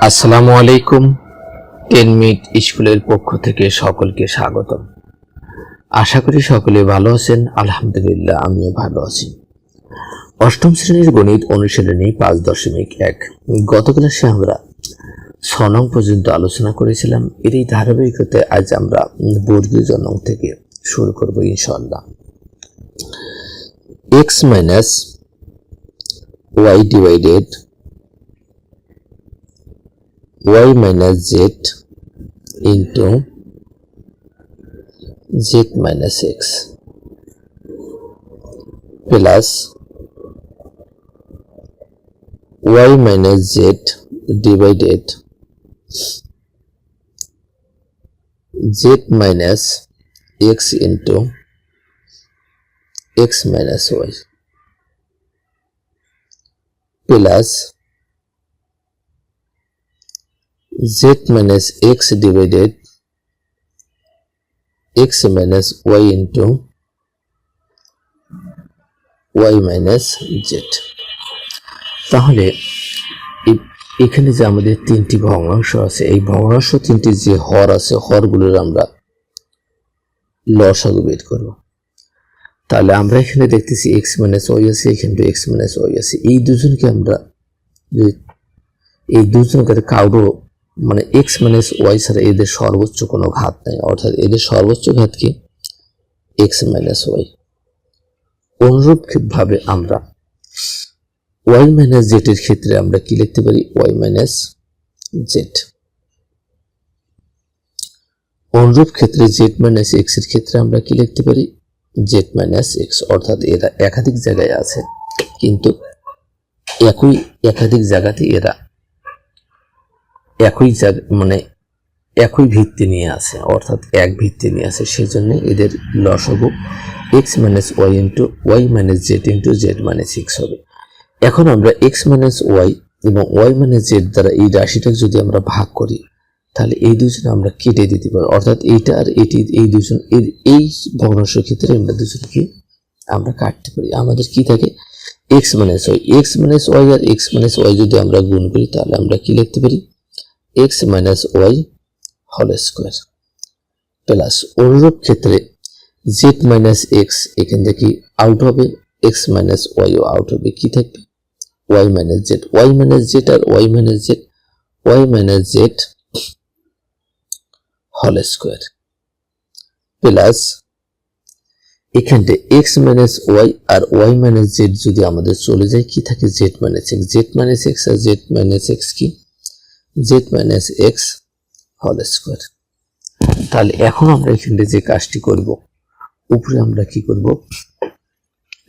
আসসালামু আলাইকুম। 10 মিনিট স্কুলের পক্ষ থেকে সকলকে স্বাগতম। আশা করি সকলে ভালো আছেন। আলহামদুলিল্লাহ, আমিও ভালো আছি। অষ্টম শ্রেণীর গণিত অনুশীলনী 5.1। গত ক্লাসে আমরা 6 নং পর্যন্ত আলোচনা করেছিলাম। এর এই ধারাবাহিকতায় আজ আমরা বর্গীয় জ নং থেকে শুরু করব ইনশাআল্লাহ। x minus y divided y minus z into z minus x plus y minus z divided z minus x into x minus y plus z minus x divided x minus y into y minus z। তাহলে এখানে যে আমাদের তিনটি ভগ্নাংশ আছে, এই ভগ্নাংশ তিনটির যে হর আছে, হরগুলোর আমরা লসাগু বের করব। তাহলে আমরা এখানে দেখতেছি x minus y আছে, এখানে x minus y আছে। এই দুজনকে আমরা এই দুজনকে কারো মানে x minus y ছাড়া এদের সর্বোচ্চ কোনো ঘাত নাই, অর্থাৎ এদের সর্বোচ্চ ঘাত কি x minus y। অনুরূপভাবে আমরা y minus z এর ক্ষেত্রে আমরা কি লিখতে পারি, y minus z। অনুরূপ ক্ষেত্রে z minus x এর ক্ষেত্রে আমরা কি লিখতে পারি, z minus x। অর্থাৎ এরা একাধিক জায়গায় আছে, কিন্তু একাধিক জায়গাতে এরা একই ভিত্তি নিয়ে আছে, অর্থাৎ এক ভিত্তি নিয়ে আছে। সেই জন্য এদের লসাগু x minus y into y minus z into z minus x হবে। এখন আমরা x minus y এবং y minus z দ্বারা এই রাশিটা যদি আমরা ভাগ করি, তাহলে এই দুজন আমরা কেটে দিতে পারি। অর্থাৎ এইটা আর এটি, এই দুজন এই ভগ্নাংশের ক্ষেত্রে আমরা দুজনকে আমরা কাটতে পারি। আমাদের কি থাকে, x minus y আর x minus y যদি আমরা গুণ করি, তাহলে আমরা কি লিখতে পারি, x minus y whole square plus অনুরূপ ক্ষেত্রে z minus x এখান থেকে আউট হবে, x minus y ও আউট হবে, কি থাকবে y minus z আর y minus z whole square plus এখানে x minus y আর y minus z যদি আমাদের চলে যায়, কি থাকে z minus x আর z minus x কি z minus x whole square। তাহলে এখন আমরা এখানে যে কাজটি করব, উপরে আমরা কি করব,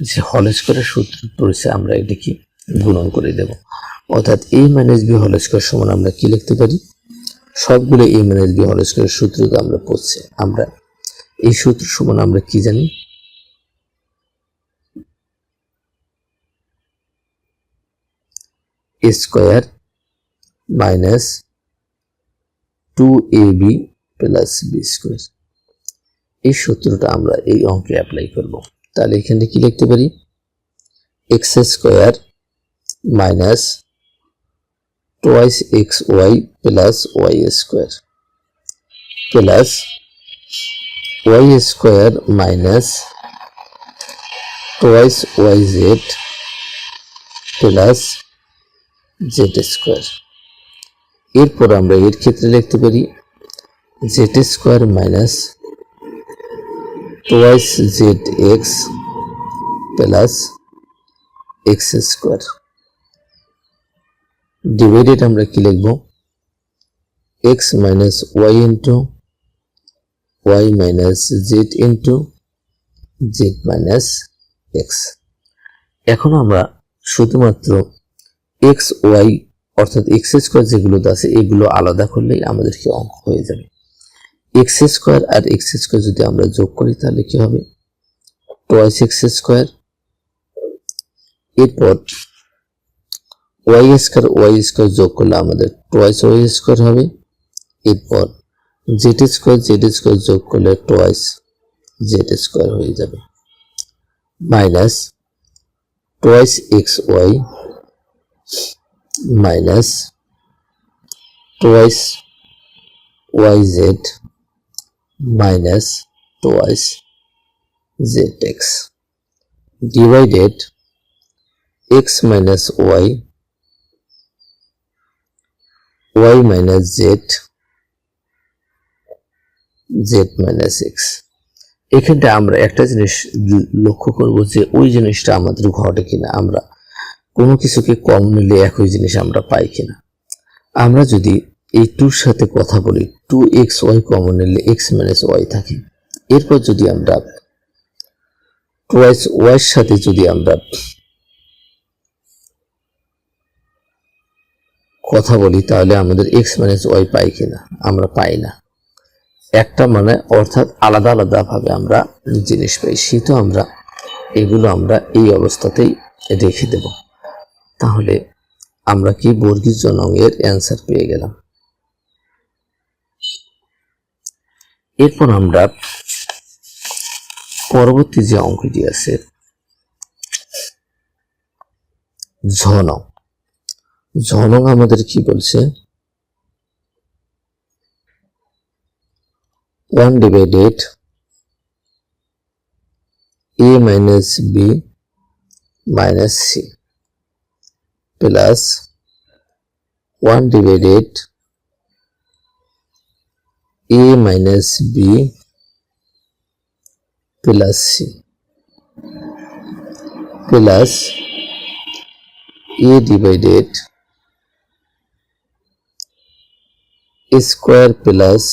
যে হোল স্কয়ারের সূত্র পড়েছে আমরা এটাকে গুণন করে দেব। অর্থাৎ a minus b whole square সমান আমরা কি লিখতে পারি, সবগুলো a minus b হোল স্কয়ারের সূত্রটা আমরা পড়ছি। আমরা এই সূত্র সমান আমরা কি জানি, a square minus 2ab plus b square. এই সূত্রটা আমরা এই অঙ্কে অ্যাপ্লাই করব। তাহলে এখানে কি লিখতে পারি, x square minus twice xy plus y square plus y square minus twice yz plus z square. এরপর আমরা এর ক্ষেত্রে লিখতে পারি z square minus twice zx plus x square divided আমরা কি লিখব, x minus y into y minus z into z minus x। এখন আমরা শুধুমাত্র x y অর্থাৎ x স্কয়ার যেগুলো আছে এগুলো আলাদা করলেই আমাদেরকে অঙ্ক হয়ে যাবে। x স্কয়ার আর x স্কয়ার যদি আমরা যোগ করি, তাহলে কি হবে, twice x স্কয়ার, এরপর y স্কয়ার যোগ করলে আমাদের twice y স্কয়ার হবে, এরপর z স্কয়ার যোগ করলে twice z স্কয়ার হয়ে যাবে, minus twice xy minus twice yz minus twice zx divided x minus y minus z minus x। এখানটা আমরা একটা জিনিস লক্ষ্য করব যে ওই জিনিসটা আমাদের ঘটে কিনা, আমরা কোনো কিছুকে কম নিলে একই জিনিস আমরা পাই কিনা। আমরা যদি এই 2 এর সাথে কথা বলি, 2xy কমন নিলে x minus y থাকে। এরপর যদি আমরা twice y এর সাথে যদি আমরা কথা বলি তাহলে আমাদের x minus y পাই কিনা, আমরা পাই না। একটা মানে অর্থাৎ আলাদা আলাদা ভাবে আমরা জিনিস পাই, সেহেতু আমরা এগুলো আমরা এই অবস্থাতেই রেখে দেব। তাহলে আমরা কি বর্গীয় জন অঙ্কের অ্যান্সার পেয়ে গেলাম। এরপর আমরা পরবর্তী যে অঙ্কটি আছে ঝ নং আমাদের কি বলছে, 1 divided a minus b minus c plus 1 divided a minus b plus c plus a divided a square plus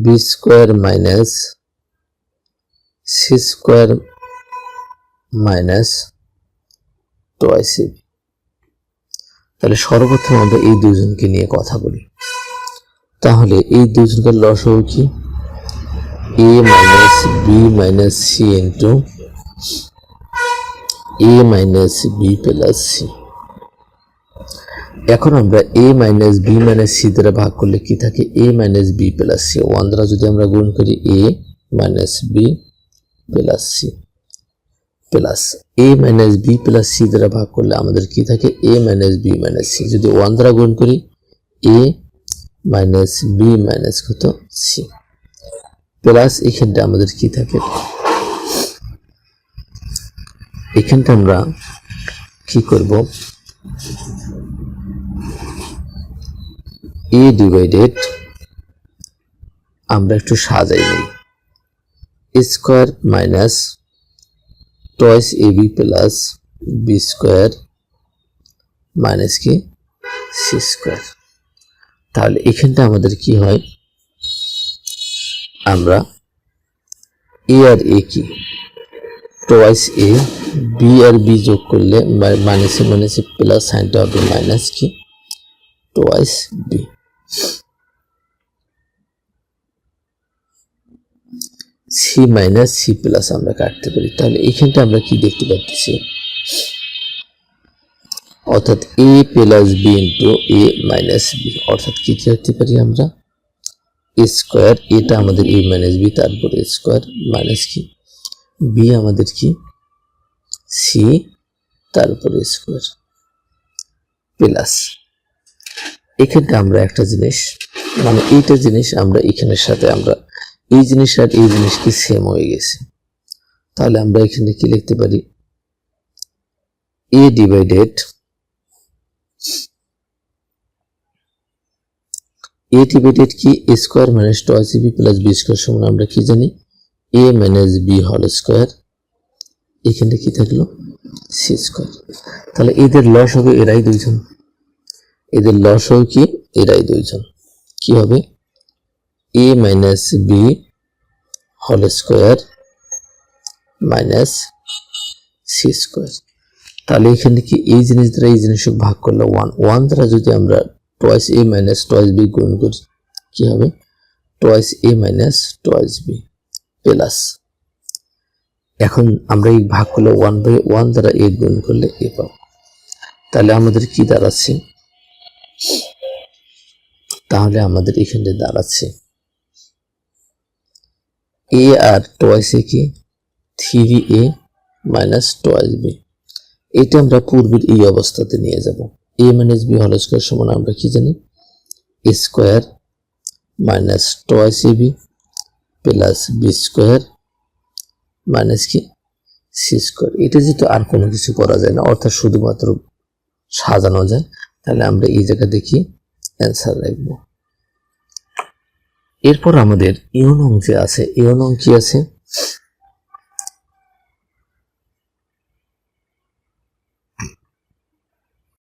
b square minus c square minus twice ab। তাহলে সর্বপ্রথম আমরা এই দুজনকে নিয়ে কথা বলি। তাহলে এই দুজনকার লসাগু কি, a minus b minus c into a minus b plus c। এখন আমরা a minus b minus c দ্বারা ভাগ করলে কি থাকে, a minus b plus c। 1 দ্বারা যদি আমরা গুণ করি a minus b plus c plus a minus b plus c দ্বারা ভাগ করলে আমাদের কি থাকে, a minus b minus c। যদি 1 দ্বারা গুণ করি a minus b minus কত c প্লাস এখানটা আমাদের কি থাকে, এখানটা আমরা কি করব, a ডিভাইডেড আমরা একটু সাজাই নেই, a square minus twice ab plus b square minus কি c স্কয়ার। তাহলে এখানটা আমাদের কি হয়, আমরা a আর a কি টয়েস a, b আর b যোগ করলে মাইনাসে মাইনাসে প্লাস সাইনটা হবে মাইনাস কি twice b। C minus C plus আমরা কাটতে পারি। তাহলে এখানটা আমরা কি দেখতে পাচ্ছি, অর্থাৎ a plus b into a minus b, অর্থাৎ কি লিখতে পারি আমরা a স্কয়ার, এটা আমাদের a মাইনাস b, তারপর a স্কয়ার মাইনাস কি b আমাদের কি c, তারপর a স্কয়ার প্লাস এখানটা আমরা একটা জিনিস মানে এইটা জিনিস আমরা এখানের সাথে আমরা এই জিনিস আর এই জিনিস কি সেম হয়ে গেছে। তাহলে আমরা এখানে কি লিখতে পারি, a ডিভাইডেড কি a square minus twice b plus b square সমান আমরা কি জানি a minus b whole square, এখানে কি থাকলো c স্কয়ার। তাহলে এদের লস হবে এরাই দুইজন, এদের লস হবে কি এরাই দুইজন, কি হবে a minus b whole square minus c square. তাহলে এখানে কি এই জিনিস দ্বারা এই জিনিস ভাগ করলে 1 দ্বারা যদি আমরা twice a minus twice b গুণ করি কি হবে twice a minus twice b plus, এখন আমরা এই ভাগ করলে 1/1 দ্বারা a গুণ করলে a পাবো। তাহলে আমাদের কি দাঁড়াচ্ছে, তাহলে আমাদের এখানে দাঁড়াচ্ছে a আর টয়েস a কি 3a মাইনাস টয়েস b। এটা আমরা পূর্বের এই অবস্থাতে নিয়ে যাব, a minus b whole square সমান আমরা কি জানি square minus twice AB plus B square minus কি সি স্কোয়ার। এটা যেহেতু আর কোনো কিছু করা যায় না, অর্থাৎ শুধুমাত্র সাজানো যায়, তাহলে আমরা এই জায়গা দেখি অ্যান্সার রাখবো। এরপর আমাদের ইউন অংশে আছে, ইউন অংশ কি আছে